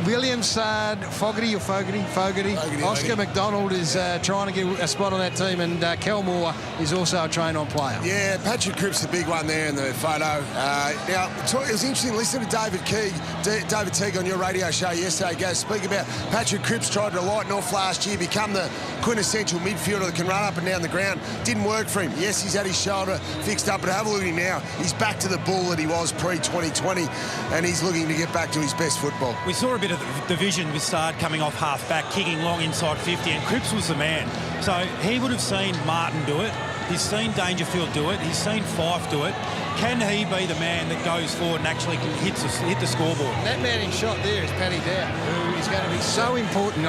Williams, Fogarty. Oscar McDonald is trying to get a spot on that team, and Kelmore is also a train-on player. Yeah, Patrick Cripps, the big one there in the photo. Now, it was interesting listening to David Teague on your radio show yesterday, go speak about Patrick Cripps tried to lighten off last year, become the quintessential midfielder that can run up and down the ground. Didn't work for him. Yes, he's had his shoulder fixed up, but have a look at him now. He's back to the bull that he was pre-2020, and he's looking to get back to his best football. We saw a bit of the division with Sard coming off half-back, kicking long inside 50, and Cripps was the man. So he would have seen Martin do it. He's seen Dangerfield do it. He's seen Fife do it. Can he be the man that goes forward and actually hit the scoreboard? That man in shot there is Paddy Dow, who is going to be so important.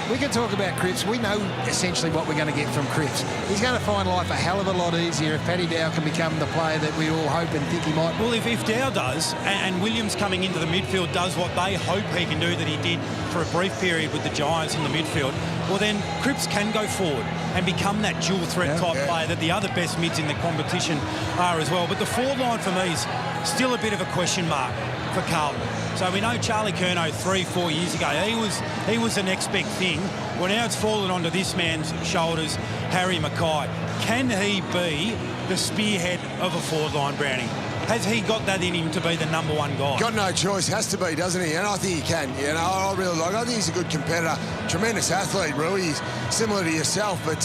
We can talk about Cripps. We know essentially what we're going to get from Cripps. He's going to find life a hell of a lot easier if Paddy Dow can become the player that we all hope and think he might. Well, if Dow does, and Williams coming into the midfield does what they hope he can do that he did for a brief period with the Giants in the midfield, well then Cripps can go forward and become that dual threat type player that the other best mids in the competition are as well. But the forward line for me is still a bit of a question mark for Carlton. So we know Charlie Curnow 3-4 years ago, he was the next big thing. Well, now it's fallen onto this man's shoulders, Harry Mackay. Can he be the spearhead of a forward line, Brownie? Has he got that in him to be the number one guy? Got no choice, has to be, doesn't he? And I think he can. You know, I really like. I think he's a good competitor, tremendous athlete, really. He's similar to yourself, but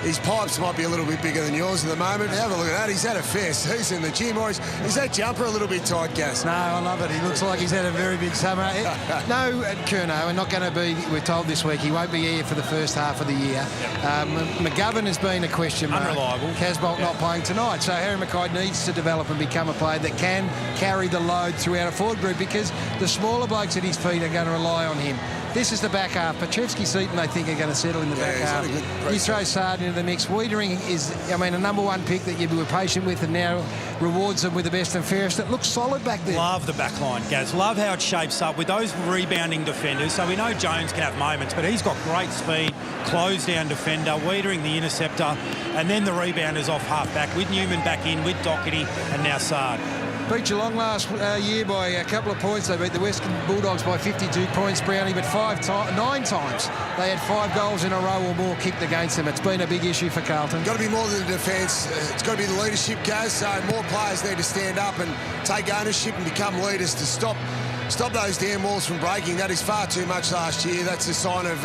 his pipes might be a little bit bigger than yours at the moment. Have a look at that. He's had a fest. He's in the gym. Or is that jumper a little bit tight, Gas? No, I love it. He looks like he's had a very big summer. No, Curnow, and not going to be, we're told this week, he won't be here for the first half of the year. McGovern has been a question mark. Unreliable. Casbolt not playing tonight. So Harry Mackay needs to develop and become a player that can carry the load throughout a forward group, because the smaller blokes at his feet are going to rely on him. This is the back half. Petrevski-Seton, I think, are going to settle in the back half. You throw Sard into the mix. Wiedering is, I mean, a number one pick that you were patient with and now rewards them with the best and fairest. It looks solid back there. Love the back line, Gaz. Love how it shapes up with those rebounding defenders. So we know Jones can have moments, but he's got great speed, close down defender, Wiedering the interceptor, and then the rebounders off half back with Newman back in, with Doherty, and now Sard. Beat Geelong last year by a couple of points. They beat the Western Bulldogs by 52 points, Brownie, but 9 times they had 5 goals in a row or more kicked against them. It's been a big issue for Carlton. Got to be more than the defence. It's got to be the leadership, Gaz. So more players need to stand up and take ownership and become leaders to stop those damn walls from breaking. That is far too much last year. That's a sign of...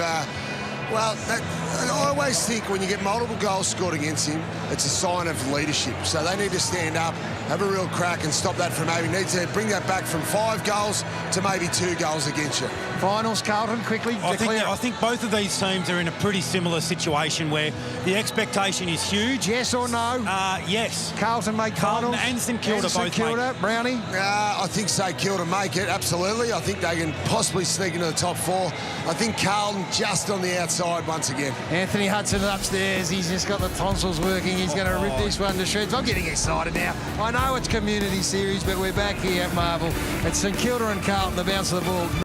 I always think when you get multiple goals scored against him, it's a sign of leadership. So they need to stand up, have a real crack and stop that from happening. Need to bring that back from 5 goals to maybe 2 goals against you. Finals, Carlton, quickly. I think both of these teams are in a pretty similar situation where the expectation is huge. Yes or no? Yes. Carlton make Carlton finals. and St Kilda both St Kilda, make. Brownie? I think St Kilda make it, absolutely. I think they can possibly sneak into the top 4. I think Carlton just on the outside once again. Anthony Hudson upstairs. He's just got the tonsils working. He's going to rip this one to shreds. I'm getting excited now. I know it's community series, but we're back here at Marvel. It's St Kilda and Carlton, the bounce of the ball.